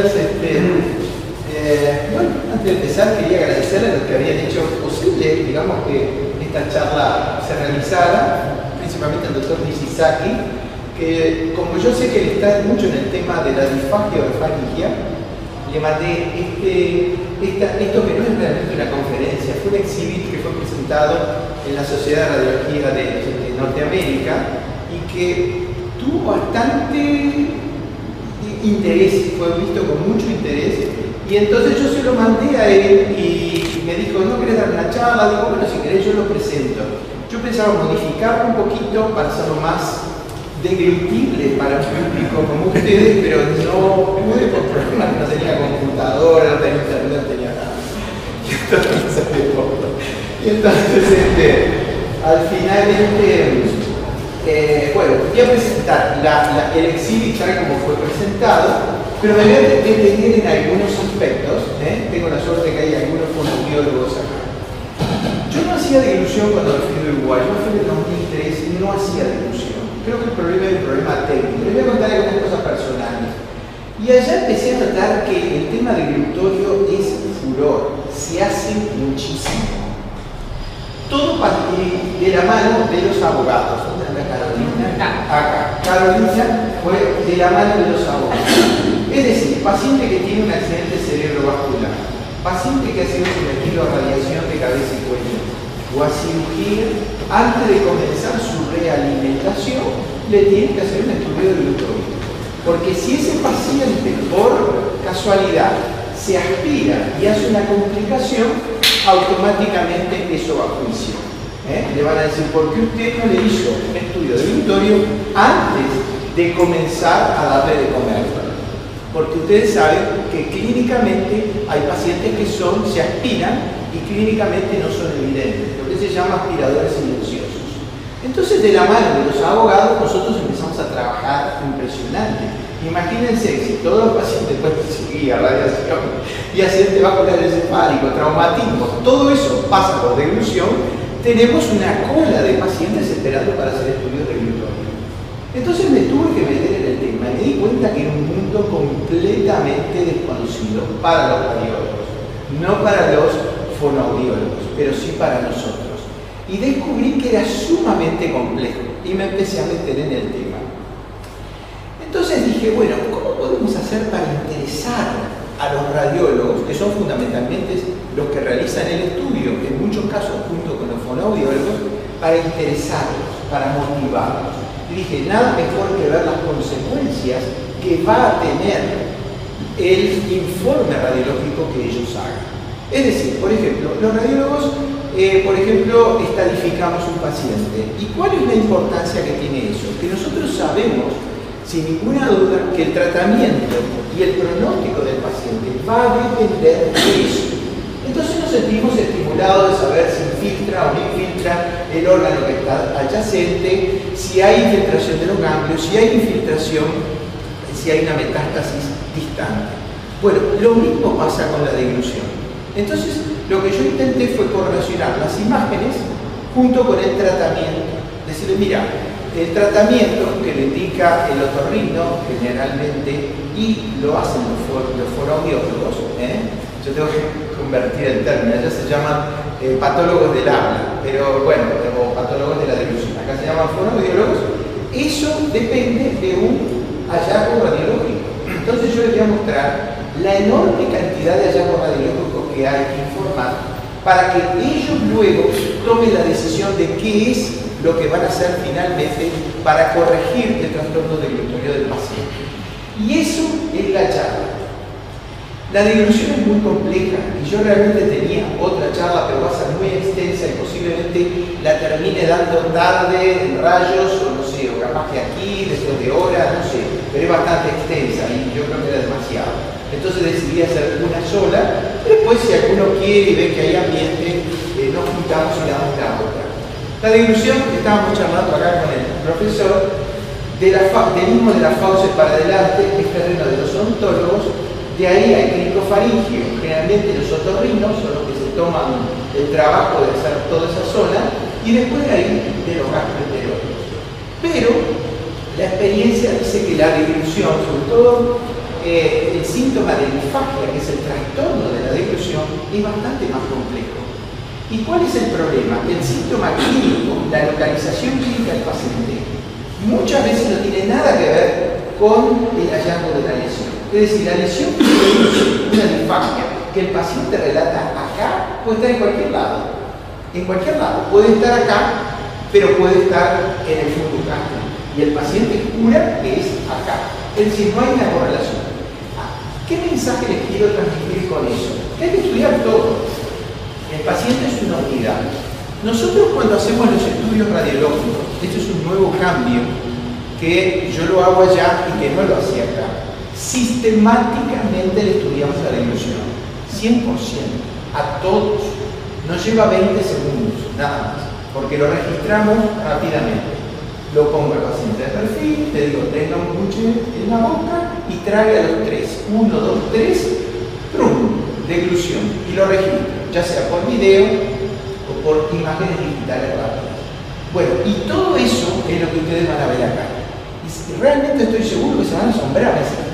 días. Bueno, antes de empezar quería agradecerle a los que habían hecho posible, digamos, que esta charla se realizara, principalmente al doctor Nishizaki, que como yo sé que él está mucho en el tema de la disfagia o faringia, le mandé esto que no es realmente una conferencia, fue un exhibit que fue presentado en la Sociedad de Radiología de Norteamérica y que tuvo bastante interés, fue visto con mucho interés, y entonces yo se lo mandé a él y me dijo, ¿no querés dar una charla? Digo, bueno, si querés yo lo presento. Yo pensaba modificarlo un poquito para hacerlo más deglutible para un público como ustedes, pero no pude por problemas, no tenía computadora, no tenía internet, no tenía nada. Y entonces, al final, bueno, voy a presentar el exhibit tal como fue presentado, pero me voy a detener en algunos aspectos. Tengo la suerte que hay algunos fonoaudiólogos acá. Yo no hacía deglución cuando me fui de Uruguay, yo fui en el 2003 y no hacía deglución. Creo que el problema es un problema técnico. Les voy a contar algunas cosas personales. Y allá empecé a notar que el tema del glutorio es furor, se hace muchísimo. Todo de la mano de los abogados. ¿Dónde anda Carolina? Acá. Carolina fue de la mano de los abogados. Es decir, paciente que tiene un accidente cerebrovascular, paciente que ha sido sometido a radiación de cabeza y cuello o a cirugía, antes de comenzar su realimentación, le tiene que hacer un estudio de glutorio. Porque si ese paciente, por casualidad, se aspira y hace una complicación, automáticamente eso va a juicio. Le van a decir, ¿por qué usted no le hizo un estudio de glutorio antes de comenzar a darle de comer? Porque ustedes saben que clínicamente hay pacientes que se aspiran y clínicamente no son evidentes, lo que se llama aspiradores silenciosos. Entonces, de la mano de los abogados, nosotros empezamos a trabajar impresionante. Imagínense si todos los pacientes pueden seguir radiación y accidente vascular encefálico, traumatismo, todo eso pasa por deglución, tenemos una cola de pacientes esperando para hacer estudios de glutorio. Entonces me tuve que meter en el tema y me di cuenta que era un mundo completamente desconocido para los radiólogos, no para los fonoaudiólogos, pero sí para nosotros. Y descubrí que era sumamente complejo y me empecé a meter en el tema. Entonces dije, bueno, ¿cómo podemos hacer para interesar a los radiólogos, que son fundamentalmente los que realizan el estudio, en muchos casos junto con los fonoaudiólogos, para interesarlos, para motivarlos? Y dije, nada mejor que ver las consecuencias que va a tener el informe radiológico que ellos hagan. Es decir, por ejemplo, los radiólogos, estadificamos un paciente. ¿Y cuál es la importancia que tiene eso? Que nosotros sabemos, sin ninguna duda, que el tratamiento y el pronóstico del paciente va a depender de eso. Entonces nos sentimos estimulados de saber si infiltra o no infiltra el órgano que está adyacente, si hay infiltración de los ganglios, si hay infiltración, si hay una metástasis distante. Bueno, lo mismo pasa con la deglución. Entonces, lo que yo intenté fue correlacionar las imágenes junto con el tratamiento. Decirle, mira, el tratamiento que le indica el otorrino generalmente, y lo hacen los fonoaudiólogos, yo tengo que convertir el término, ya se llaman patólogos del habla, pero bueno, o patólogos de la deglución, acá se llaman fonoaudiólogos. Eso depende de un hallazgo radiológico. Entonces yo les voy a mostrar la enorme cantidad de hallazgos radiológicos que hay que informar para que ellos luego tomen la decisión de qué es lo que van a hacer finalmente para corregir el trastorno de glutorio del paciente. Y eso es la charla. La deglución es muy compleja y yo realmente tenía otra charla, pero va a ser muy extensa y posiblemente la termine dando tarde en rayos, o no sé, o capaz que aquí, después de horas, no sé, pero es bastante extensa y yo creo que era demasiado. Entonces decidí hacer una sola, después si alguno quiere y ve que hay ambiente, nos juntamos y damos la otra. La deglución, estábamos charlando acá con el profesor, del mismo de la fauces para adelante, es terreno de los odontólogos. De ahí hay cricofaringio, generalmente los otorrinos son los que se toman el trabajo de hacer toda esa zona, y después de ahí de los gastroenterólogos. Pero la experiencia dice que la deglución, sobre todo el síntoma de disfagia, que es el trastorno de la deglución, es bastante más complejo. ¿Y cuál es el problema? El síntoma clínico, la localización clínica del paciente, muchas veces no tiene nada que ver con el hallazgo de la lesión. Es decir, la lesión que produce una disfagia que el paciente relata acá puede estar en cualquier lado. En cualquier lado. Puede estar acá, pero puede estar en el fondo gástrico. Y el paciente jura que es acá. Es decir, no hay una correlación. ¿Qué mensaje les quiero transmitir con eso? Que hay que estudiar todo. El paciente es una unidad. Nosotros cuando hacemos los estudios radiológicos, esto es un nuevo cambio que yo lo hago allá y que no lo hacía acá. Sistemáticamente le estudiamos la deglución, 100%, a todos. Nos lleva 20 segundos, nada más, porque lo registramos rápidamente. Lo pongo al paciente de perfil, le digo, tenga un buche en la boca y trague a los 3. 1, 2, 3, trum, deglución, y lo registro, ya sea por video o por imágenes digitales rápidas. Bueno, y todo eso es lo que ustedes van a ver acá. Y realmente estoy seguro que se van a asombrar, a decir,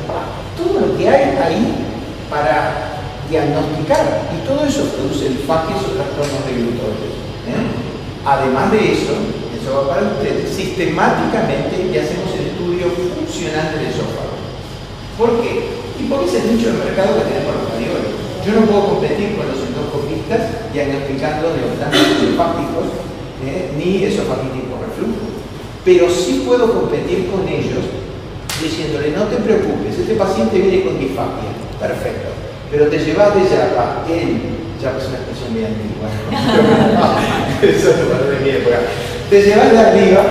todo lo que hay ahí para diagnosticar, y todo eso produce disfagias o trastornos deglutorios. Además de eso va para ustedes, sistemáticamente le hacemos el estudio funcional del esófago. ¿Por qué? Y porque es el nicho de mercado que tenemos los radiólogos. Yo no puedo competir con los endoscopistas diagnosticando neoplasias esofágicos ni esofagitis por reflujo. Pero sí puedo competir con ellos diciéndole, no te preocupes, este paciente viene con disfagia, perfecto, pero te llevas de Yapa, Yapa es una expresión muy antigua, eso no parece mi época, te llevas de arriba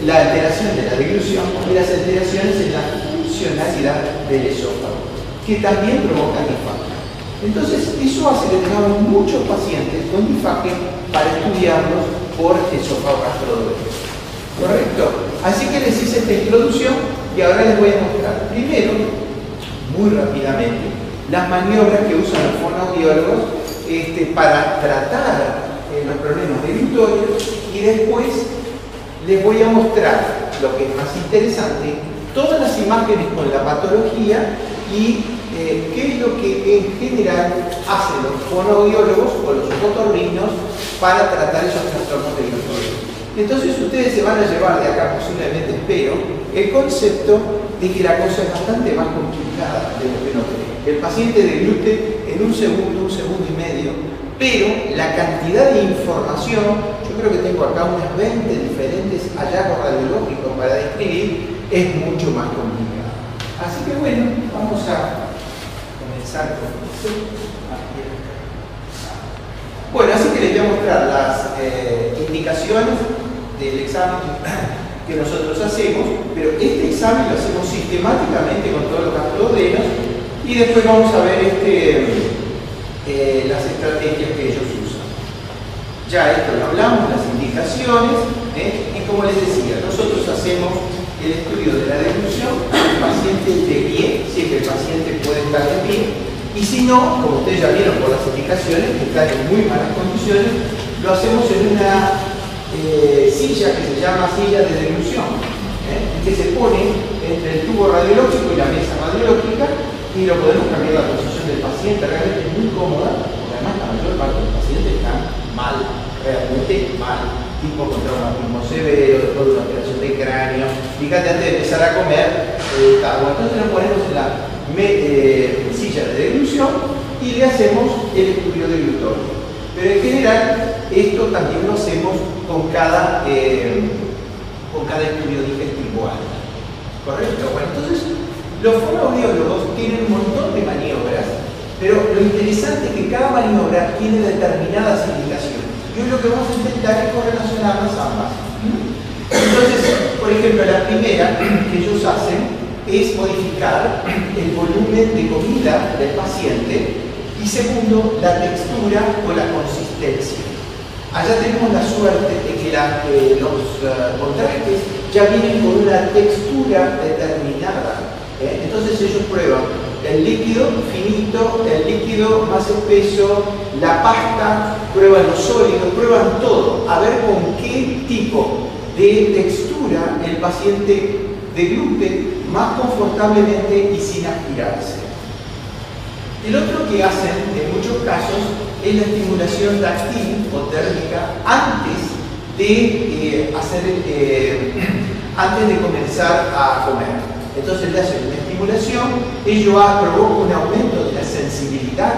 la alteración de la deglución y las alteraciones en la funcionalidad del esófago, que también provocan disfagia. Entonces, eso hace que tengamos muchos pacientes con disfagia para estudiarlos por esófago gastrodológico. ¿Correcto? Así que les hice esta introducción y ahora les voy a mostrar primero, muy rápidamente, las maniobras que usan los fonoaudiólogos para tratar los problemas deglutorios, y después les voy a mostrar lo que es más interesante, todas las imágenes con la patología y qué es lo que en general hacen los fonoaudiólogos o los otorrinos para tratar esos trastornos deglutorios. Entonces ustedes se van a llevar de acá, posiblemente espero, el concepto de que la cosa es bastante más complicada de lo que uno cree. El paciente deglute en un segundo y medio, pero la cantidad de información, yo creo que tengo acá unas 20 diferentes hallazgos radiológicos para describir, es mucho más complicada. Así que bueno, vamos a comenzar con eso. Bueno, así que les voy a mostrar las indicaciones del examen que nosotros hacemos, pero este examen lo hacemos sistemáticamente con todos los gastrodrenos y después vamos a ver las estrategias que ellos usan. Ya esto lo hablamos, las indicaciones, y como les decía, nosotros hacemos el estudio de la deglución, el paciente de pie, si es que el paciente puede estar de pie, y si no, como ustedes ya vieron por las indicaciones, que están en muy malas condiciones, lo hacemos en una silla que se llama silla de deglución, que se pone entre el tubo radiológico y la mesa radiológica, y lo podemos cambiar la posición del paciente, realmente es muy cómoda, porque además la mayor parte de los pacientes están mal, realmente mal, tipo con traumatismo severo, después de una operación de cráneo. Fíjate, antes de empezar a comer, entonces lo ponemos en la silla de deglución y le hacemos el estudio deglutorio. Pero en general, esto también lo hacemos con cada estudio digestivo. ¿Correcto? Bueno, entonces, los fonoaudiólogos tienen un montón de maniobras, pero lo interesante es que cada maniobra tiene determinadas indicaciones. Y hoy lo que vamos a intentar es correlacionarlas ambas. Entonces, por ejemplo, la primera que ellos hacen es modificar el volumen de comida del paciente y segundo, la textura o la consistencia. Allá tenemos la suerte de que los contrastes ya vienen con una textura determinada. Entonces ellos prueban el líquido finito, el líquido más espeso, la pasta, prueban los sólidos, prueban todo, a ver con qué tipo de textura el paciente deglute más confortablemente y sin aspirarse. El otro que hacen en muchos casos es la estimulación táctil o térmica antes de comenzar a comer. Entonces le hacen una estimulación, ello provoca un aumento de la sensibilidad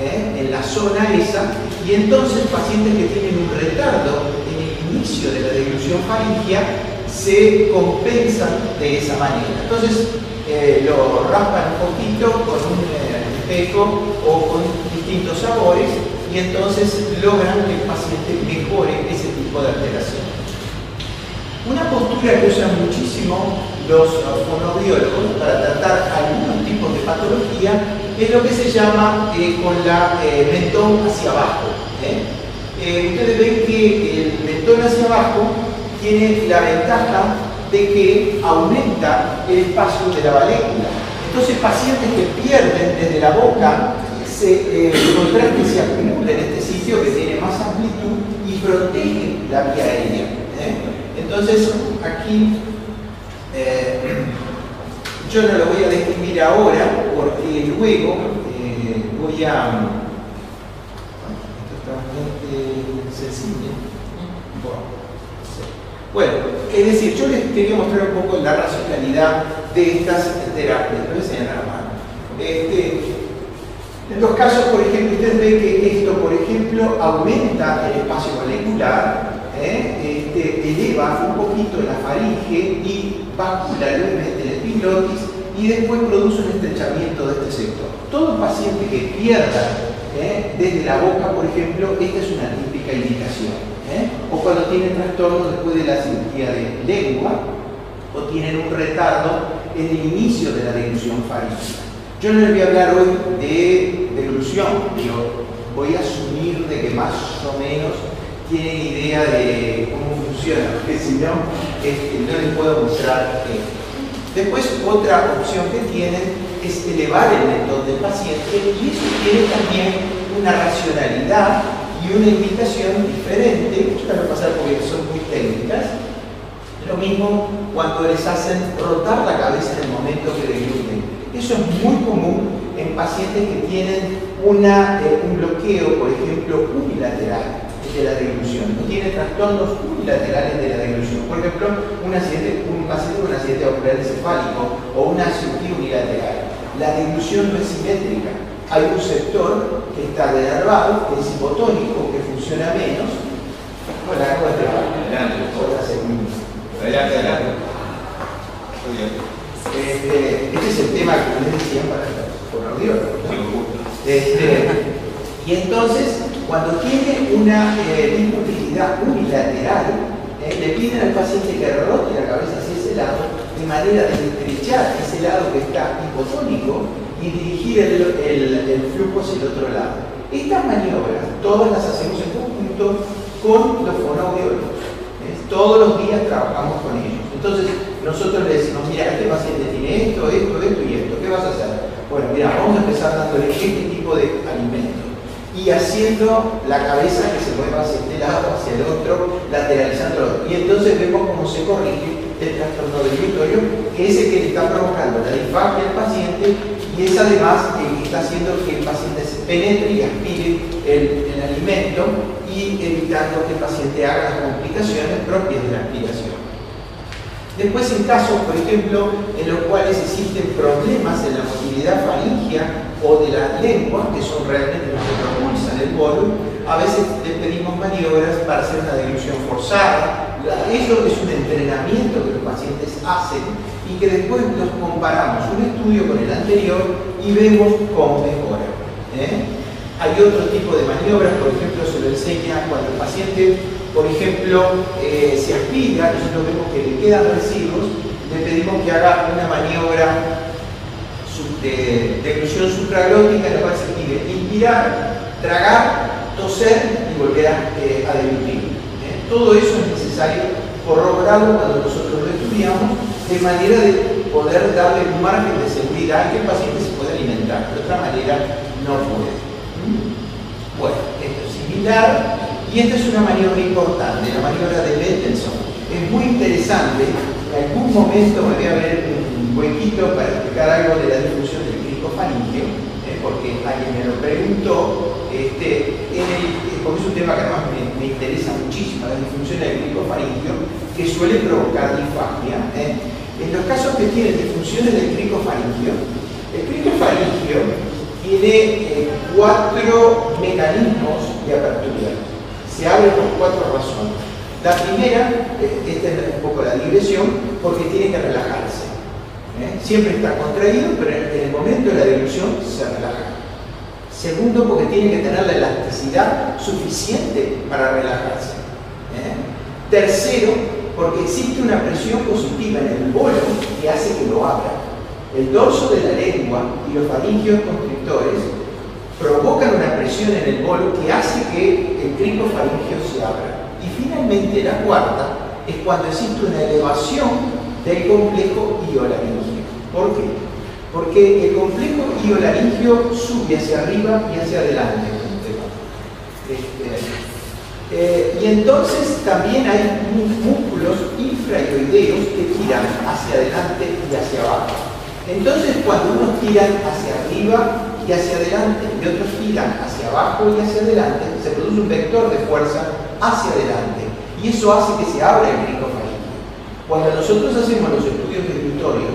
en la zona esa, y entonces pacientes que tienen un retardo en el inicio de la deglución faríngea se compensan de esa manera. Entonces lo raspan un poquito con un espejo o con distintos sabores, y entonces logran que el paciente mejore ese tipo de alteración. Una postura que usan muchísimo los fonoaudiólogos para tratar algunos tipos de patología es lo que se llama con la mentón hacia abajo. Ustedes ven que el mentón hacia abajo tiene la ventaja de que aumenta el espacio de la valécula. Entonces, pacientes que pierden desde la boca se acumula en este sitio que tiene más amplitud y protege la vía aérea. Entonces, aquí yo no lo voy a describir ahora porque luego voy a... Esto está bastante sencillo. Bueno, es decir, yo les quería mostrar un poco la racionalidad de estas terapias. Lo voy a enseñar a la mano. En los casos, por ejemplo, ustedes ven que esto, por ejemplo, aumenta el espacio molecular, eleva un poquito la faringe y bácula levemente el epiglotis y después produce un estrechamiento de este sector. Todo paciente que pierda desde la boca, por ejemplo, esta es una típica indicación. O cuando tienen trastornos después de la cirugía de lengua o tienen un retardo en el inicio de la deglución faríngea. Yo no les voy a hablar hoy de deglución, pero voy a asumir de que más o menos tienen idea de cómo funciona, porque si no, no les puedo mostrar esto. Después, otra opción que tienen es elevar el mentón del paciente, y eso tiene también una racionalidad y una indicación diferente. Yo voy a pasar porque son muy técnicas. Lo mismo cuando les hacen rotar la cabeza en el momento que degluten. Eso es muy común en pacientes que tienen un bloqueo, por ejemplo, unilateral de la deglución. No tiene trastornos unilaterales de la deglución. Por ejemplo, un paciente con un accidente ocular encefálico o una cirugía unilateral. La deglución no es simétrica. Hay un sector que está denervado, que es hipotónico, que funciona menos. Hola, ¿cómo te va? Adelante. Hola, adelante. Muy bien. Este es el tema que les decía para los fonoaudiólogos, ¿no? Y entonces, cuando tiene una dismotilidad unilateral, le piden al paciente que rote la cabeza hacia ese lado, de manera de estrechar ese lado que está hipotónico y dirigir el flujo hacia el otro lado. Estas maniobras, todas las hacemos en conjunto con los fonoaudiólogos. Todos los días trabajamos con ellos. Entonces, nosotros le decimos, mira, este paciente tiene esto y esto. ¿Qué vas a hacer? Bueno, mira, vamos a empezar dándole este tipo de alimento. Y haciendo la cabeza que se mueva hacia este lado, hacia el otro, lateralizando. Y entonces vemos cómo se corrige el trastorno del glúteo, que es el que le está provocando la disfagia al paciente, y es además el que está haciendo que el paciente se penetre y aspire el alimento, y evitando que el paciente haga las complicaciones propias de la aspiración. Después, en casos, por ejemplo, en los cuales existen problemas en la motilidad faríngea o de la lengua, que son realmente los que propulsan el bolo, a veces les pedimos maniobras para hacer una deglución forzada. Eso es un entrenamiento que los pacientes hacen y que después los comparamos un estudio con el anterior y vemos cómo mejora. Hay otro tipo de maniobras, por ejemplo, se lo enseña cuando el paciente, por ejemplo, se aspira, nosotros vemos que le quedan residuos, le pedimos que haga una maniobra de deglución supraglótica, en la cual se pide inspirar, tragar, toser y volver a deglutir. Todo eso es necesario corroborarlo cuando nosotros lo estudiamos, de manera de poder darle un margen de seguridad y que el paciente se pueda alimentar. De otra manera, no puede. Bueno, esto es similar, y esta es una maniobra importante, la maniobra de Mendelssohn. Es muy interesante en algún momento me voy a ver un huequito para explicar algo de la difusión del cricofaringeo, porque alguien me lo preguntó, porque es un tema que además me interesa muchísimo, la disfunción del cricofaringeo, que suele provocar disfagia. En los casos que tienen disfunciones del cricofaringeo, el cricofaringeo tiene 4 mecanismos de apertura. Se abre por 4 razones. La primera, esta es un poco la digresión, porque tiene que relajarse. Siempre está contraído, pero en el momento de la dilución se relaja. Segundo, porque tiene que tener la elasticidad suficiente para relajarse. Tercero, porque existe una presión positiva en el bolo que hace que lo abra. El dorso de la lengua y los faringeos constrictores provocan una presión en el bolo que hace que el cricofaringeo se abra. Y finalmente, la cuarta es cuando existe una elevación del complejo iolaringeo. ¿Por qué? Porque el complejo iolaringeo sube hacia arriba y hacia adelante. Y entonces también hay músculos infraioideos que tiran hacia adelante y hacia abajo. Entonces, cuando unos tiran hacia arriba y hacia adelante y otros tiran hacia abajo y hacia adelante, se produce un vector de fuerza hacia adelante. Y eso hace que se abra el cricofaringeo. Cuando nosotros hacemos los estudios de escritorio,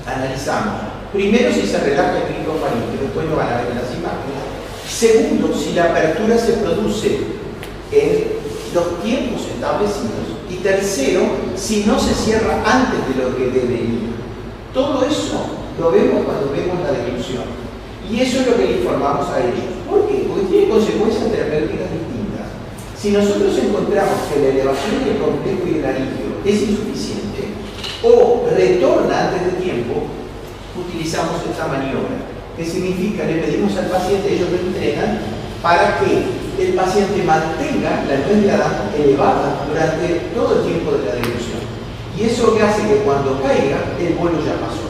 analizamos primero si se relaja el cricofaringeo, después lo van a ver en las imágenes. Segundo, si la apertura se produce en los tiempos establecidos. Y tercero, si no se cierra antes de lo que debe ir. Todo eso lo vemos cuando vemos la dilución. Y eso es lo que le informamos a ellos. ¿Por qué? Porque tiene consecuencias terapéuticas distintas. Si nosotros encontramos que la elevación del complejo iolaringeo es insuficiente o retorna antes de tiempo, utilizamos esta maniobra. ¿Qué significa? Le pedimos al paciente, ellos lo entrenan, para que el paciente mantenga la nuez de Adán elevada durante todo el tiempo de la dilución. Y eso que hace que cuando caiga, el bolo ya pasó.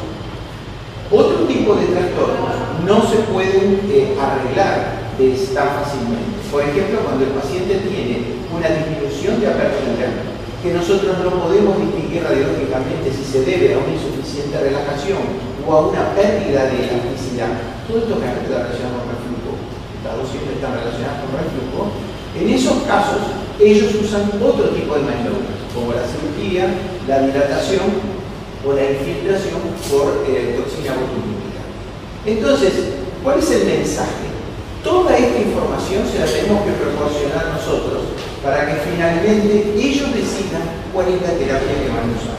Otro tipo de trastornos no se pueden arreglar tan fácilmente. Por ejemplo, cuando el paciente tiene una disminución de apertura, que nosotros no podemos distinguir radiológicamente si se debe a una insuficiente relajación o a una pérdida de elasticidad. Todo esto que está relacionado con reflujo, las dos siempre están relacionadas con reflujo. En esos casos, ellos usan otro tipo de maniobras, como la cirugía, la dilatación o la infiltración por toxina botulínica. Entonces, ¿cuál es el mensaje? Toda esta información se la tenemos que proporcionar nosotros para que finalmente ellos decidan cuál es la terapia que van a usar.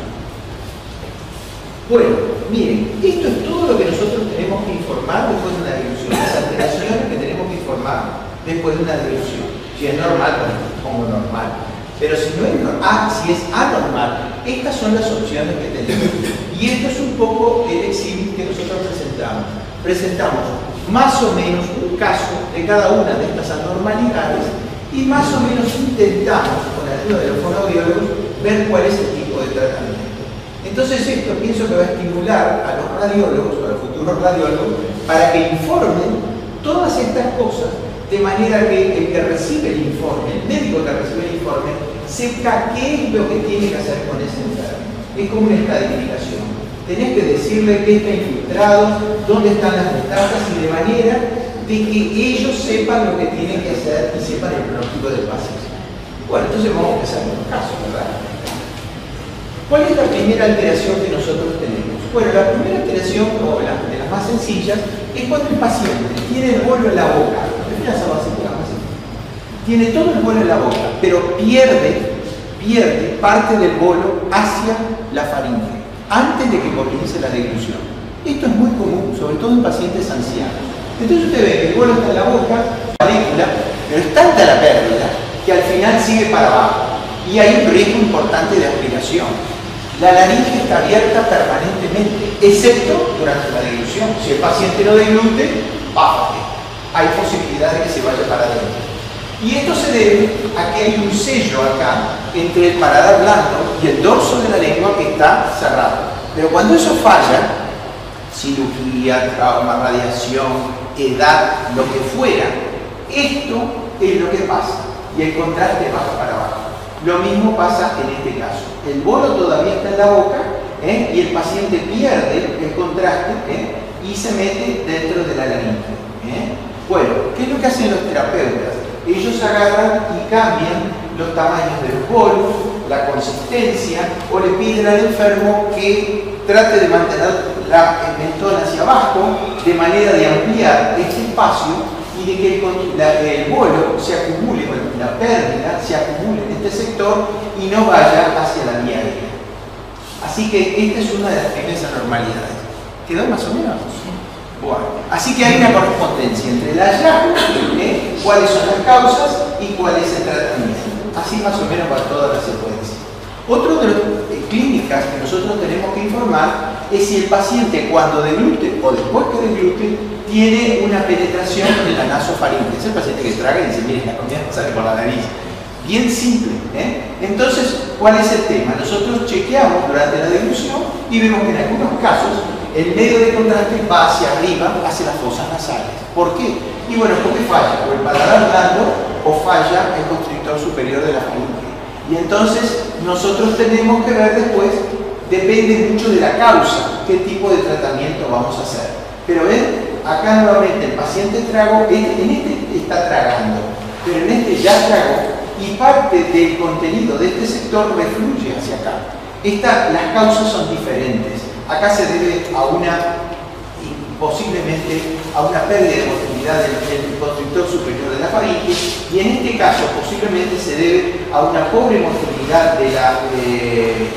Bueno, miren, esto es todo lo que nosotros tenemos que informar después de una dilución, las alteraciones que tenemos que informar después de una dilución. Si es normal, bueno, como normal. Pero si no es normal, si es anormal, estas son las opciones que tenemos. Y esto es un poco el exhibit que nosotros presentamos. Presentamos más o menos un caso de cada una de estas anormalidades y más o menos intentamos, con la ayuda de los fonoaudiólogos, ver cuál es el tipo de tratamiento. Entonces esto pienso que va a estimular a los radiólogos, a los futuros radiólogos, para que informen todas estas cosas, de manera que el que recibe el informe, el médico que recibe el informe, sepa qué es lo que tiene que hacer con ese enfermo. Es como una estadificación. Tenés que decirle qué está infiltrado, dónde están las metástasis, y de manera de que ellos sepan lo que tienen que hacer y sepan el pronóstico del paciente. Bueno, entonces vamos a empezar con los casos, ¿verdad? ¿Cuál es la primera alteración que nosotros tenemos? Bueno, la primera alteración, o de las más sencillas, es cuando el paciente tiene el bolo en la boca. Tiene todo el bolo en la boca, pero pierde parte del bolo hacia la faringe, antes de que comience la deglución. Esto es muy común, sobre todo en pacientes ancianos. Entonces usted ve que el bolo está en la boca, pero es tanta la pérdida que al final sigue para abajo y hay un riesgo importante de aspiración. La laringe está abierta permanentemente, excepto durante la deglución. Si el paciente no deglute, bájate. Hay posibilidad de que se vaya para adentro. Y esto se debe a que hay un sello acá entre el paladar blando y el dorso de la lengua que está cerrado. Pero cuando eso falla, cirugía, trauma, radiación, edad, lo que fuera, esto es lo que pasa y el contraste baja para abajo. Lo mismo pasa en este caso. El bolo todavía está en la boca y el paciente pierde el contraste y se mete dentro de la laringe. Bueno, ¿qué es lo que hacen los terapeutas? Ellos agarran y cambian los tamaños de los bolos, la consistencia, o le piden al enfermo que trate de mantener la mentón hacia abajo, de manera de ampliar este espacio y de que el bolo se acumule, bueno, la pérdida se acumule en este sector y no vaya hacia la vía aérea. Así que esta es una de las primeras anormalidades. ¿Quedó más o menos? Bueno, así que hay una correspondencia entre el hallazgo, cuáles son las causas y cuál es el tratamiento. Así más o menos va toda la secuencia. Otro de las clínicas que nosotros tenemos que informar es si el paciente cuando deglute o después que deglute tiene una penetración en la nasofaringe. Es el paciente que traga y dice, miren, la comida sale por la nariz. Bien simple. Entonces, ¿cuál es el tema? Nosotros chequeamos durante la deglución y vemos que en algunos casos el medio de contraste va hacia arriba, hacia las fosas nasales. ¿Por qué? Y bueno, porque falla o el paladar blando o falla el constrictor superior de la faringe. Y entonces nosotros tenemos que ver después, depende mucho de la causa, qué tipo de tratamiento vamos a hacer. Pero ven, acá nuevamente el paciente tragó, en este está tragando, pero en este ya tragó y parte del contenido de este sector refluye hacia acá. Las causas son diferentes. Acá se debe a posiblemente a una pérdida de motilidad del constrictor superior de la faringe y en este caso posiblemente se debe a una pobre motilidad de la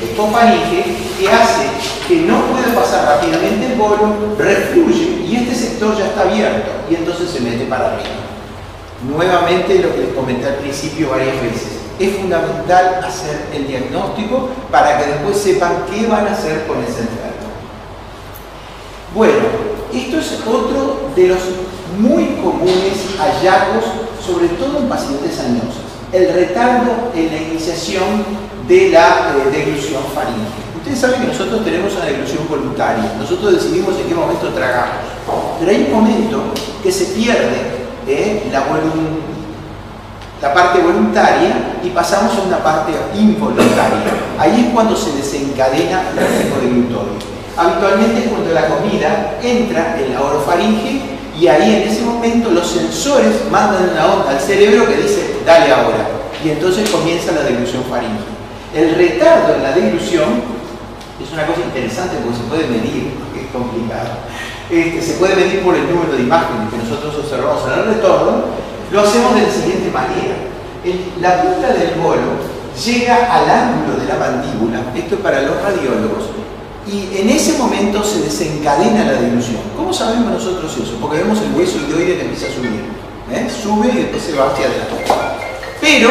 hipofaringe que hace que no pueda pasar rápidamente el bolo, refluye y este sector ya está abierto y entonces se mete para arriba. Nuevamente lo que les comenté al principio varias veces. Es fundamental hacer el diagnóstico para que después sepan qué van a hacer con ese enfermo. Bueno, esto es otro de los muy comunes hallazgos, sobre todo en pacientes añosos. El retardo en la iniciación de la deglución faríngea. Ustedes saben que nosotros tenemos una deglución voluntaria. Nosotros decidimos en qué momento tragamos. Pero hay un momento que se pierde la parte voluntaria y pasamos a una parte involuntaria. Ahí es cuando se desencadena el reflejo deglutorio. Habitualmente es cuando la comida entra en la orofaringe y ahí en ese momento los sensores mandan una onda al cerebro que dice dale ahora y entonces comienza la deglución faríngea. El retardo en la deglución es una cosa interesante porque se puede medir, porque es complicado. Se puede medir por el número de imágenes que nosotros observamos en el retorno. Lo hacemos de la siguiente manera. La punta del bolo llega al ángulo de la mandíbula, esto es para los radiólogos, y en ese momento se desencadena la deglución. ¿Cómo sabemos nosotros eso? Porque vemos el hueso hidroide que empieza a subir. Sube y después se va hacia adelante. Pero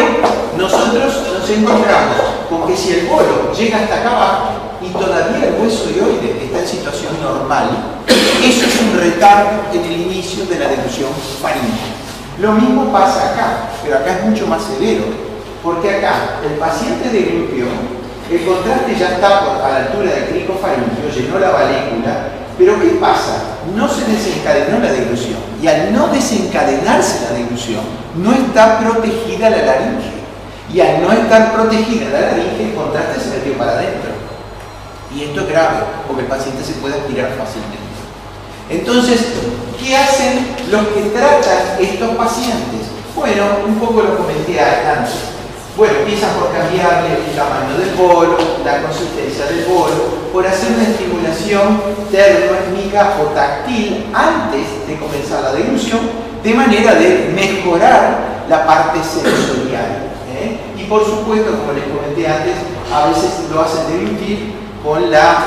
nosotros nos encontramos con que si el bolo llega hasta acá abajo y todavía el hueso hidroide está en situación normal, eso es un retardo en el inicio de la deglución faríngea. Lo mismo pasa acá, pero acá es mucho más severo, porque acá el paciente deglutió, el contraste ya está a la altura del cricofaringio, llenó la valécula, pero ¿qué pasa? No se desencadenó la deglución, y al no desencadenarse la deglución, no está protegida la laringe, y al no estar protegida la laringe, el contraste se metió para adentro. Y esto es grave, porque el paciente se puede aspirar fácilmente. Entonces, ¿qué hacen los que tratan estos pacientes? Bueno, un poco lo comenté antes. Bueno, empiezan por cambiarle el tamaño del bolo, la consistencia del bolo, por hacer una estimulación termorítmica o táctil antes de comenzar la deglución, de manera de mejorar la parte sensorial. Y por supuesto, como les comenté antes, a veces lo hacen deglutir con la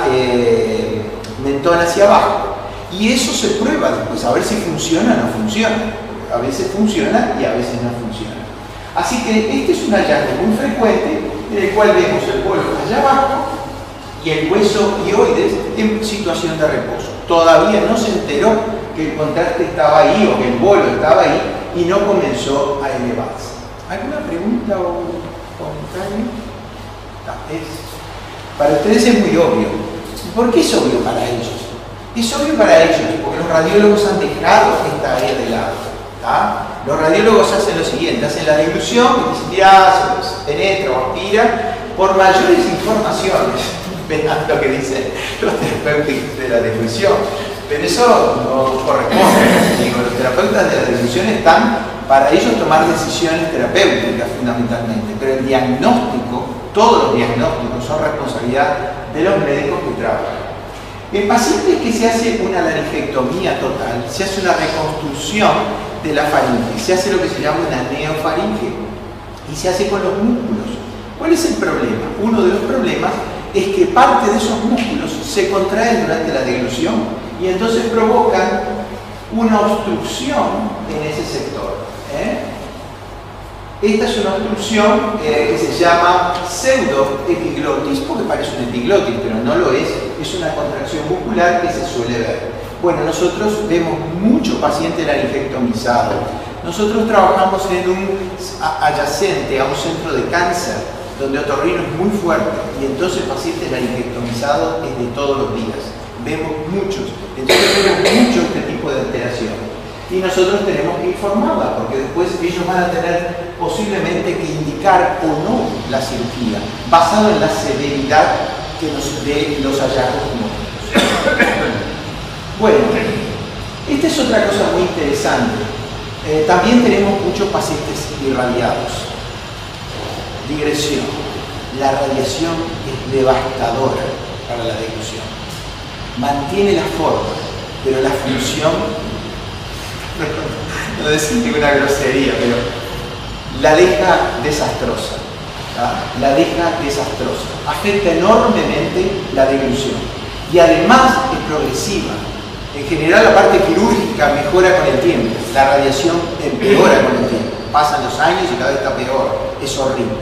mentón hacia abajo. Y eso se prueba después, a ver si funciona o no funciona. A veces funciona y a veces no funciona. Así que este es un hallazgo muy frecuente en el cual vemos el bolo allá abajo y el hueso hioides en situación de reposo. Todavía no se enteró que el contraste estaba ahí o que el bolo estaba ahí y no comenzó a elevarse. ¿Alguna pregunta o comentario? Para ustedes es muy obvio. ¿Por qué es obvio para ellos? Es obvio para ellos porque los radiólogos han dejado esta área de lado. Los radiólogos hacen lo siguiente, hacen la deglución, que se penetra o aspira, por mayores informaciones. Vean lo que dicen los terapeutas de la deglución. Pero eso no corresponde. Digo, los terapeutas de la deglución están para ellos tomar decisiones terapéuticas fundamentalmente. Pero el diagnóstico, todos los diagnósticos son responsabilidad de los médicos que trabajan. En pacientes que se hace una laringectomía total, se hace una reconstrucción de la faringe, se hace lo que se llama una neofaringe y se hace con los músculos. ¿Cuál es el problema? Uno de los problemas es que parte de esos músculos se contraen durante la deglución y entonces provocan una obstrucción en ese sector. Esta es una obstrucción que se llama pseudoepiglotis, porque parece un epiglotis, pero no lo es una contracción muscular que se suele ver. Bueno, nosotros vemos mucho paciente laringectomizado. Nosotros trabajamos en un adyacente a un centro de cáncer, donde otorrino es muy fuerte, y entonces pacientes laringectomizados es de todos los días. Vemos muchos, entonces vemos mucho este tipo de alteración. Y nosotros tenemos que informarla, porque después ellos van a tener posiblemente que indicar o no la cirugía, basado en la severidad que nos dé los hallazgos clínicos. Bueno, esta es otra cosa muy interesante. También tenemos muchos pacientes irradiados. Digresión. La radiación es devastadora para la deglución. Mantiene la forma, pero la función, no decir ninguna grosería, pero la deja desastrosa. La deja desastrosa. Afecta enormemente la deglución. Y además es progresiva. En general la parte quirúrgica mejora con el tiempo. La radiación empeora con el tiempo. Pasan los años y cada vez está peor. Es horrible.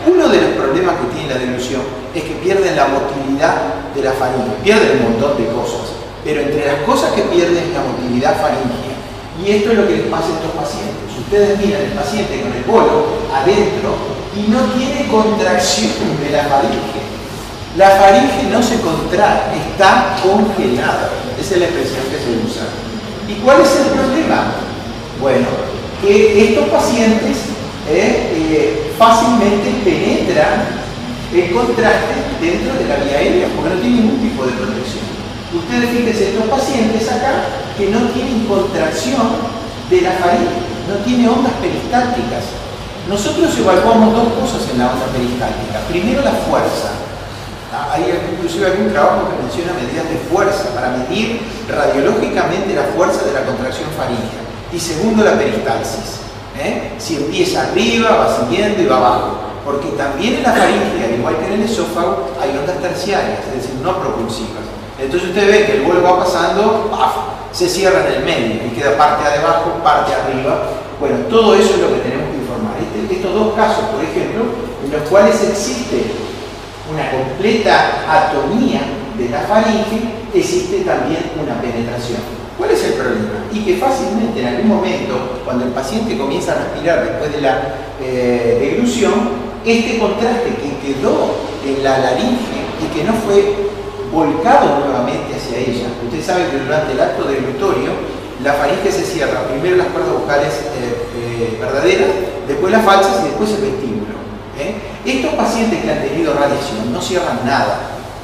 Uno de los problemas que tiene la deglución es que pierden la motilidad de la faringe. Pierden un montón de cosas. Pero entre las cosas que pierden es la motilidad faríngea. Y esto es lo que les pasa a estos pacientes. Ustedes miran el paciente con el bolo adentro y no tiene contracción de la faringe. La faringe no se contrae, está congelada. Esa es la expresión que se usa. ¿Y cuál es el problema? Bueno, que estos pacientes fácilmente penetran el contraste dentro de la vía aérea, porque no tienen ningún tipo de protección. Ustedes fíjense, estos pacientes acá que no tienen contracción de la faringe, no tiene ondas peristálticas. Nosotros evaluamos dos cosas en la onda peristáltica. Primero, la fuerza. Hay inclusive algún trabajo que menciona medidas de fuerza para medir radiológicamente la fuerza de la contracción faríngea. Y segundo, la peristalsis. Si empieza arriba, va siguiendo y va abajo. Porque también en la faringe, al igual que en el esófago, hay ondas terciarias, es decir, no propulsivas. Entonces usted ve que el bolo va pasando, ¡paf!, se cierra en el medio y queda parte de abajo, parte arriba. Bueno, todo eso es lo que tenemos que informar. Estos dos casos, por ejemplo, en los cuales existe una completa atonía de la faringe, existe también una penetración. ¿Cuál es el problema? Y que fácilmente en algún momento, cuando el paciente comienza a respirar después de la deglución, este contraste que quedó en la laringe y que no fue volcado nuevamente hacia ella. Ustedes saben que durante el acto deglutorio la faringe se cierra, primero las cuerdas vocales verdaderas, después las falsas y después el vestíbulo. Estos pacientes que han tenido radiación no cierran nada,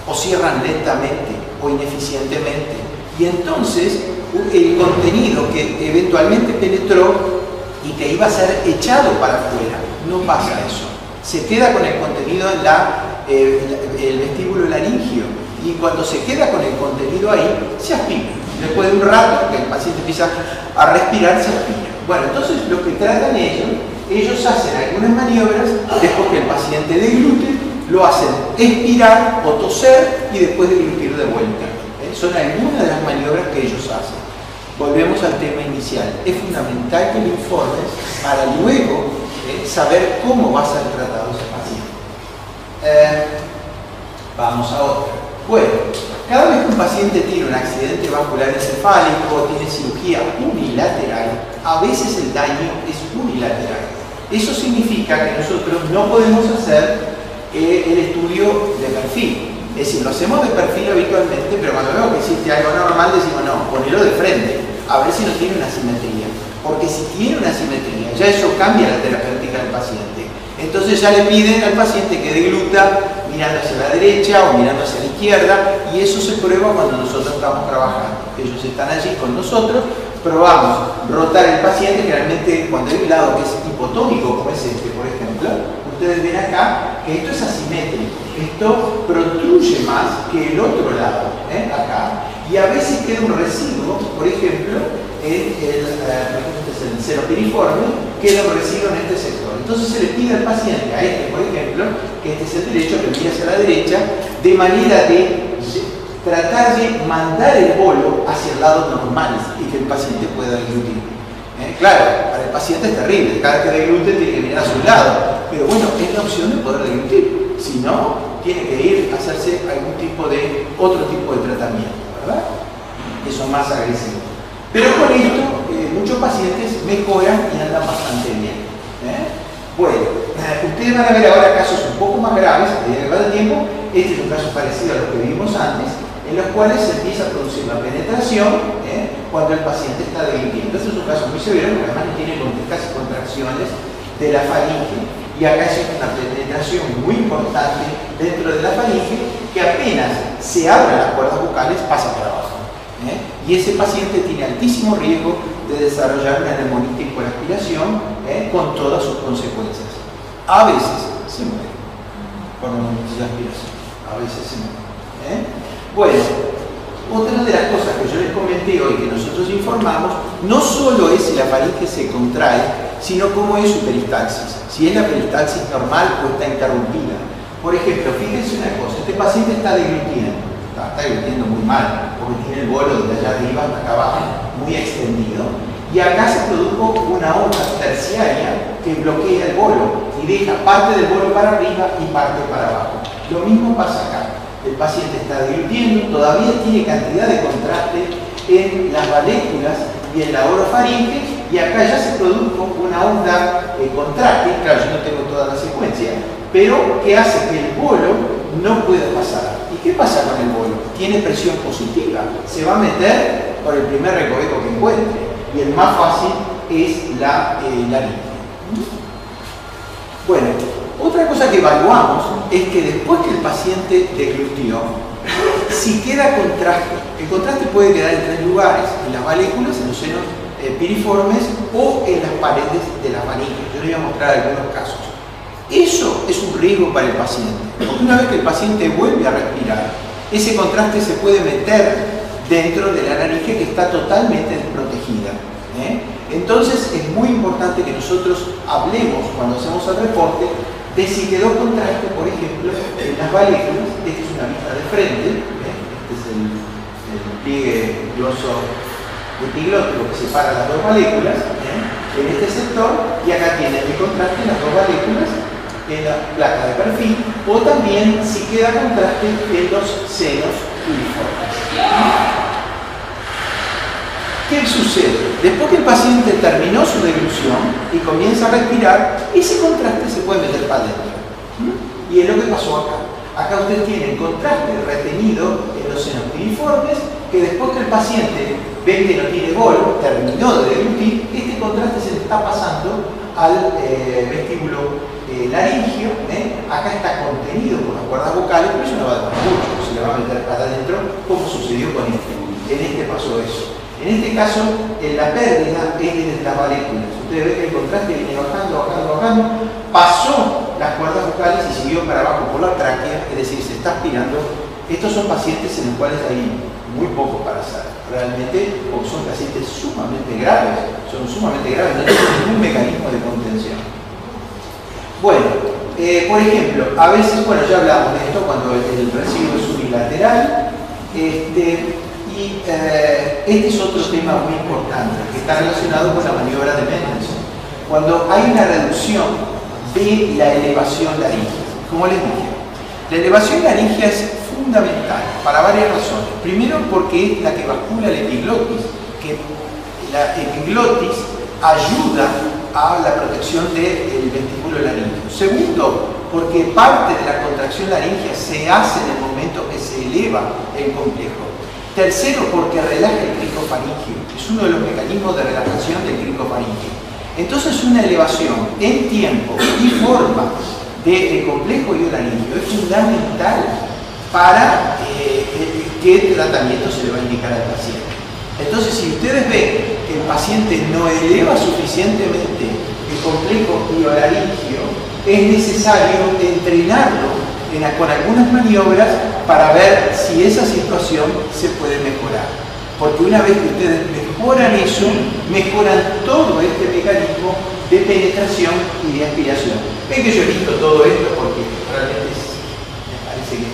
o cierran lentamente o ineficientemente, y entonces el contenido que eventualmente penetró y que iba a ser echado para afuera, no pasa eso. Se queda con el contenido en el vestíbulo laringio, y cuando se queda con el contenido ahí, se aspira. Después de un rato que el paciente empieza a respirar, se aspira. Bueno, entonces lo que tratan ellos hacen algunas maniobras, después que el paciente deglute, lo hacen expirar o toser y después deglutir de vuelta. Son algunas de las maniobras que ellos hacen. Volvemos al tema inicial. Es fundamental que lo informes para luego saber cómo va a ser tratado ese paciente. Vamos a otra. Bueno, cada vez que un paciente tiene un accidente vascular encefálico, tiene cirugía unilateral, a veces el daño es unilateral. Eso significa que nosotros no podemos hacer el estudio de perfil. Es decir, lo hacemos de perfil habitualmente, pero cuando vemos que existe algo normal decimos no, ponelo de frente, a ver si no tiene una simetría. porque si tiene una asimetría, ya eso cambia la terapéutica del paciente. Entonces ya le piden al paciente que degluta mirando hacia la derecha o mirando hacia la izquierda, y eso se prueba cuando nosotros estamos trabajando. Ellos están allí con nosotros, probamos rotar el paciente. Generalmente cuando hay un lado que es hipotónico, como es este, por ejemplo, ustedes ven acá que esto es asimétrico, esto protruye más que el otro lado, acá, y a veces queda un residuo, por ejemplo, en el seno piriforme, queda un residuo en este sector. Entonces se le pide al paciente, a este por ejemplo, que este es el derecho, que mire hacia la derecha, de manera de tratar de mandar el bolo hacia el lado normal y que el paciente pueda deglutir. Claro, para el paciente es terrible, cada vez que deglute tiene que mirar a su lado, pero bueno, es la opción de poder deglutir. Si no, tiene que ir a hacerse algún tipo de, otro tipo de tratamiento, ¿verdad? Que son más agresivos. Pero con esto, muchos pacientes mejoran y andan bastante bien. Bueno, ustedes van a ver ahora casos un poco más graves a medida que va el tiempo. Este es un caso parecido a lo que vimos antes, en los cuales se empieza a producir la penetración cuando el paciente está deglutiendo. Este es un caso muy severo porque además tiene casi contracciones de la faringe, y acá existe una penetración muy importante dentro de la faringe que apenas se abren las cuerdas vocales pasa para abajo. Y ese paciente tiene altísimo riesgo de desarrollar una neumonitis por aspiración con todas sus consecuencias. A veces se muere por neumonitis de aspiración, a veces se muere. Bueno, otra de las cosas que yo les comenté hoy, que nosotros informamos, no solo es si la faringe se contrae, sino cómo es su peristalsis. Si es la peristalsis normal o está interrumpida. Por ejemplo, fíjense una cosa, este paciente está deglutiendo. Está deglutiendo muy mal, porque tiene el bolo de allá arriba hasta acá abajo muy extendido, y acá se produjo una onda terciaria que bloquea el bolo y deja parte del bolo para arriba y parte para abajo. Lo mismo pasa acá. El paciente está deglutiendo, todavía tiene cantidad de contraste en las valéculas y en la orofaringe, y acá ya se produjo una onda contraste. Claro, yo no tengo toda la secuencia, pero que hace que el bolo no pueda pasar. ¿Y qué pasa con el bolo? Tiene presión positiva, se va a meter por el primer recoveco que encuentre, y el más fácil es la laringe. Bueno, otra cosa que evaluamos es que después que el paciente deglutió, si queda contraste, el contraste puede quedar en tres lugares: en las valéculas, en los senos piriformes o en las paredes de la faringe. Yo les voy a mostrar algunos casos. Eso es un riesgo para el paciente, porque una vez que el paciente vuelve a respirar, ese contraste se puede meter dentro de la laringe, que está totalmente desprotegida. Entonces es muy importante que nosotros hablemos, cuando hacemos el reporte, de si quedó contraste, por ejemplo, en las valéculas. Esta es una vista de frente, este es el pliegue gloso epiglótico que separa las dos valéculas, en este sector, y acá tiene el contraste en las dos valéculas, en la placa de perfil, o también si queda contraste en los senos piriformes. ¿Qué sucede? Después que el paciente terminó su deglución y comienza a respirar, ese contraste se puede meter para adentro. Y es lo que pasó acá. Acá ustedes tienen contraste retenido en los senos piriformes, que después que el paciente ve que no tiene bolo, terminó de deglutir, este contraste se le está pasando al vestíbulo laringio. Acá está contenido por las cuerdas vocales, pero eso no va a demorar mucho, se le va a meter para adentro, como sucedió con este. En este pasó eso. En este caso, la pérdida es desde las valéculas. Ustedes ven que el contraste viene bajando, pasó las cuerdas vocales y siguió para abajo por la tráquea, es decir, se está aspirando. Estos son pacientes en los cuales hay muy poco para hacer, realmente, porque son pacientes sumamente graves, no tienen ningún mecanismo de contención. Bueno, por ejemplo, a veces, bueno, ya hablamos de esto cuando el residuo es unilateral, y este es otro tema muy importante que está relacionado con la maniobra de Mendelssohn. Cuando hay una reducción de la elevación laríngea, como les dije, la elevación laríngea es fundamental para varias razones. Primero, porque es la que bascula la epiglotis, que la epiglotis ayuda a la protección del vestíbulo laríngeo. Segundo, porque parte de la contracción laríngea se hace en el momento que se eleva el complejo. Tercero, porque relaja el cricofaringio. Es uno de los mecanismos de relajación del cricofaringio. Entonces, una elevación en tiempo y forma del complejo iodorígeo es fundamental para qué tratamiento se le va a indicar al paciente. Entonces, si ustedes ven que el paciente no eleva suficientemente el complejo iodorígeo, es necesario entrenarlo con algunas maniobras para ver si esa situación se puede mejorar. Porque una vez que ustedes mejoran eso, mejoran todo este mecanismo de penetración y de aspiración. Ven que yo he visto todo esto porque realmente me parece que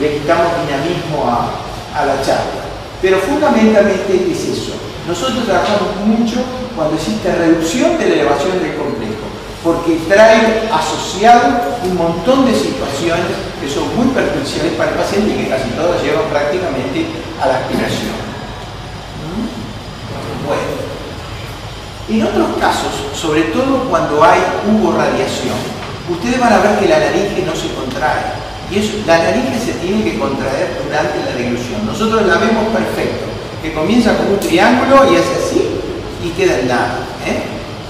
le quitamos dinamismo a la charla. Pero fundamentalmente es eso. Nosotros trabajamos mucho cuando existe reducción de la elevación del complejo, porque trae asociado un montón de situaciones que son muy perjudiciales para el paciente y que casi todas llevan prácticamente a la aspiración. Bueno, en otros casos, sobre todo cuando hubo radiación, ustedes van a ver que la laringe no se contrae. Y eso, la laringe se tiene que contraer durante la deglución. Nosotros la vemos perfecto, que comienza con un triángulo y hace así y queda en nada.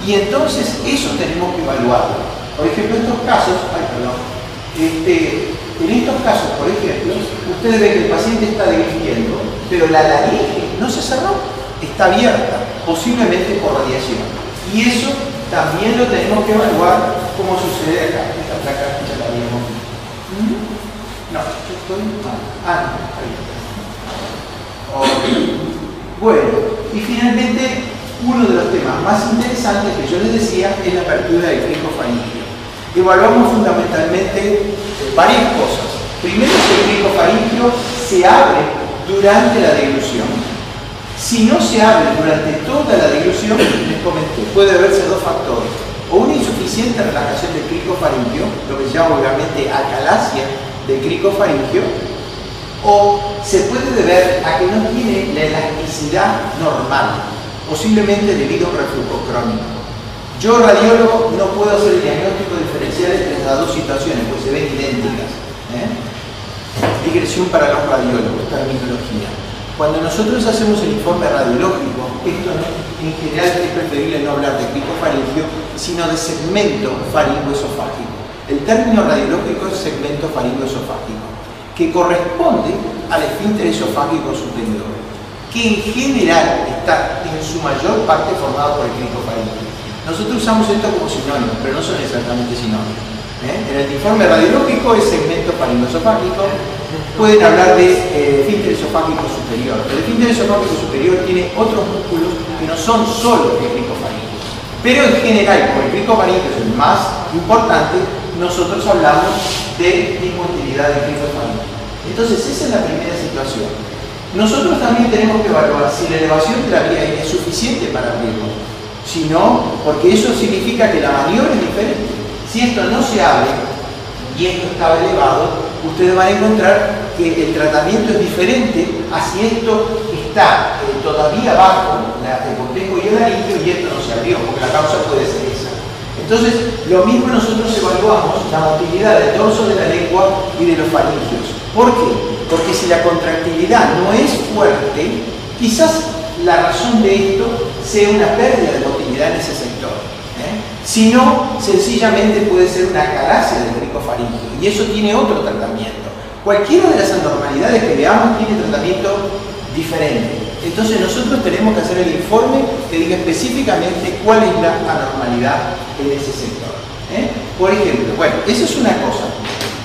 Y entonces eso tenemos que evaluarlo. Por ejemplo, en estos casos, en estos casos, por ejemplo, ustedes ven que el paciente está degluciendo, pero la laringe no se cerró, está abierta, posiblemente por radiación. Y eso también lo tenemos que evaluar como sucede acá. Esta placa ya la vimos. No, yo estoy mal. No, ahí está. Okay. Bueno, y finalmente, uno de los temas más interesantes que yo les decía es la apertura del cricofaringio. Evaluamos fundamentalmente varias cosas. Primero, que el cricofaringio se abre durante la deglución. Si no se abre durante toda la deglución, les comenté, puede haberse dos factores. O una insuficiente relajación del cricofaringio, lo que se llama obviamente acalasia del cricofaringio, o se puede deber a que no tiene la elasticidad normal, posiblemente debido a un reflujo crónico. Yo, radiólogo, no puedo hacer el diagnóstico diferencial entre las dos situaciones, pues se ven idénticas. Digresión para los radiólogos, terminología. Cuando nosotros hacemos el informe radiológico, esto en general es preferible no hablar de cricofaringio, sino de segmento faringoesofágico. El término radiológico es segmento faringoesofágico, que corresponde al esfínter esofágico superior, que en general está en su mayor parte formado por el cricofaringio. Nosotros usamos esto como sinónimo, pero no son exactamente sinónimos. En el informe radiológico es segmento faringoesofágico. Pueden hablar de esfínter esofágico superior. El esfínter esofágico superior tiene otros músculos que no son solo el cricofaringio. Pero en general, como el cricofaringio es el más importante, nosotros hablamos de discontinuidad del cricofaringio. Entonces, esa es la primera situación. Nosotros también tenemos que evaluar si la elevación de la vía aérea es suficiente para abrirlo. Si no, porque eso significa que la maniobra es diferente. Si esto no se abre y esto estaba elevado, ustedes van a encontrar que el tratamiento es diferente a si esto está todavía bajo el complejo iodorígeo y esto no se abrió, porque la causa puede ser esa. Entonces, lo mismo nosotros evaluamos la motilidad del dorso de la lengua y de los faringios. ¿Por qué? Porque si la contractilidad no es fuerte, quizás la razón de esto sea una pérdida de motilidad en ese sector. Si no, sencillamente puede ser una acalasia del cricofaringio y eso tiene otro tratamiento. Cualquiera de las anormalidades que veamos tiene tratamiento diferente. Entonces nosotros tenemos que hacer el informe que diga específicamente cuál es la anormalidad en ese sector. Por ejemplo, bueno, esa es una cosa.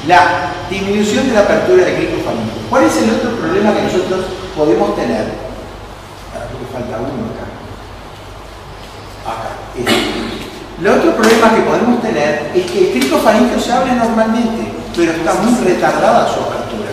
La disminución de la apertura del cricofaringio. ¿Cuál es el otro problema que nosotros podemos tener? Creo que falta uno acá. El otro problema que podemos tener es que el cricofaringio se abre normalmente, pero está muy retardada su apertura.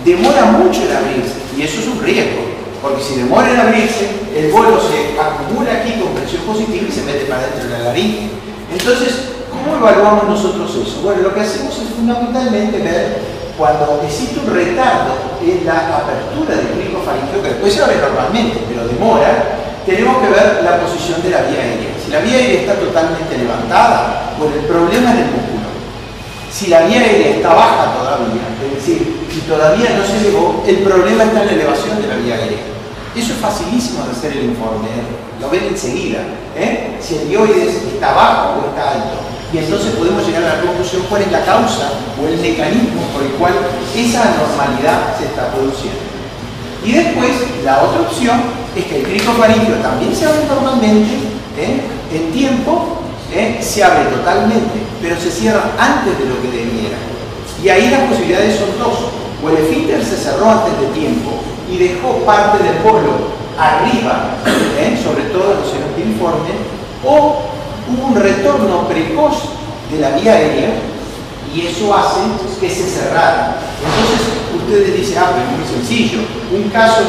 Demora mucho en abrirse y eso es un riesgo, porque si demora en abrirse, el bolo se acumula aquí con presión positiva y se mete para dentro de la laringe. Entonces, ¿cómo evaluamos nosotros eso? Bueno, lo que hacemos es fundamentalmente ver cuando existe un retardo en la apertura del cricofaringio, que después se abre normalmente, pero demora. Tenemos que ver la posición de la vía aérea. Si la vía aérea está totalmente levantada, bueno, el problema es el músculo. Si la vía aérea está baja todavía, es decir, si todavía no se elevó, el problema está en la elevación de la vía aérea. Eso es facilísimo de hacer el informe, lo ven enseguida, si el dioides está bajo o está alto. Y entonces podemos llegar a la conclusión cuál es la causa o el mecanismo por el cual esa anormalidad se está produciendo. Y después, la otra opción es que el cricofaringio también se abre normalmente, en tiempo, se abre totalmente, pero se cierra antes de lo que debiera. Y ahí las posibilidades son dos. O el esfínter se cerró antes de tiempo y dejó parte del polo arriba, sobre todo en los senos piriformes, o hubo un retorno precoz de la vía aérea y eso hace que se cerrara. Entonces ustedes dicen, pero es muy sencillo. Un caso,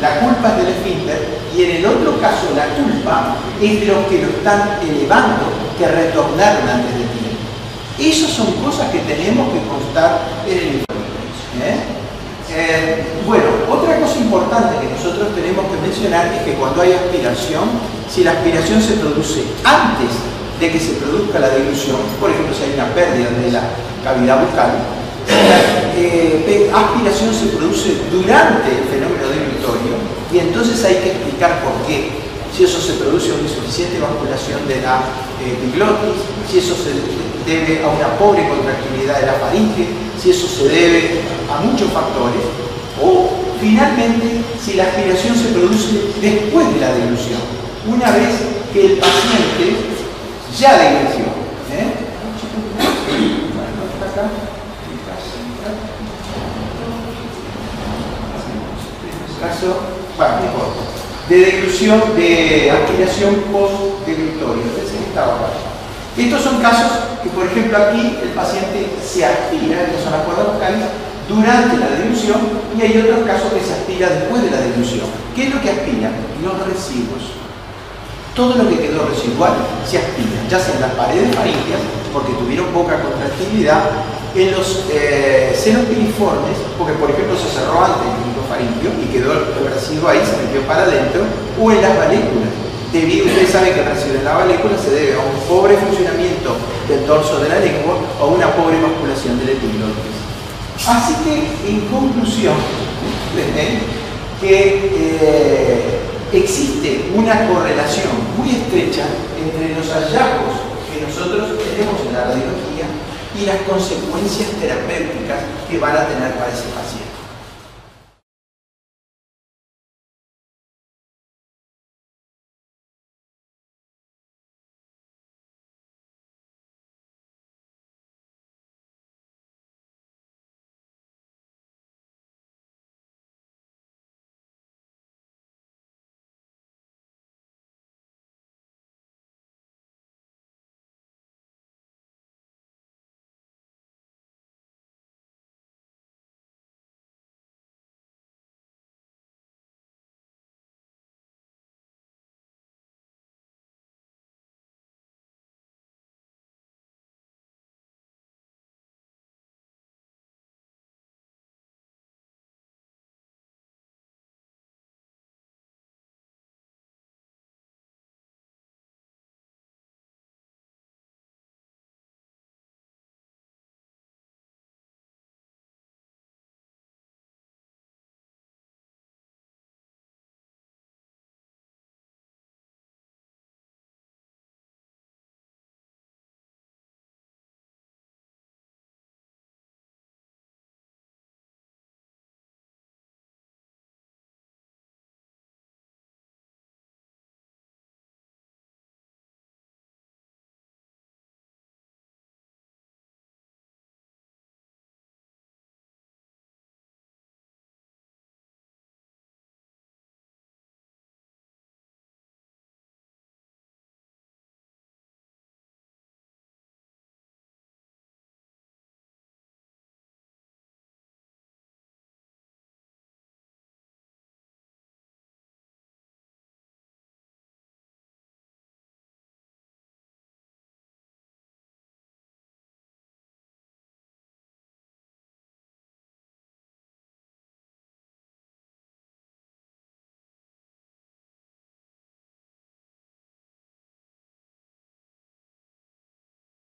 la culpa es del esfínter y en el otro caso la culpa es de los que lo están elevando, que retornaron antes de tiempo. Esas son cosas que tenemos que constar en el informe. Bueno, otra cosa importante que nosotros tenemos que mencionar es que cuando hay aspiración, si la aspiración se produce antes de que se produzca la dilución, por ejemplo, si hay una pérdida de la cavidad bucal, la aspiración se produce durante el fenómeno dilutorio y entonces hay que explicar por qué. Si eso se produce a una insuficiente vasculación de la epiglotis, si eso se debe a una pobre contractilidad de la faringe, si eso se debe a muchos factores, o finalmente si la aspiración se produce después de la dilución, una vez que el paciente ya dilució. Caso, de dilución, de aspiración post-dilutorio, estos son casos que, por ejemplo, aquí el paciente se aspira, estas son las cuerdas vocales, durante la dilución, y hay otros casos que se aspira después de la dilución. ¿Qué es lo que aspira? Los residuos. Todo lo que quedó residual se aspira, ya sea en las paredes faríngeas, porque tuvieron poca contractilidad, en los senos piriformes, porque por ejemplo se cerró antes el cricofaringio y quedó el residuo ahí, se metió para adentro, o en las valéculas. Ustedes saben que el residuo en la valécula se debe a un pobre funcionamiento del dorso de la lengua o a una pobre vasculación del epiglotis. Así que, en conclusión, existe una correlación muy estrecha entre los hallazgos que nosotros tenemos en la radiología y las consecuencias terapéuticas que van a tener para ese paciente.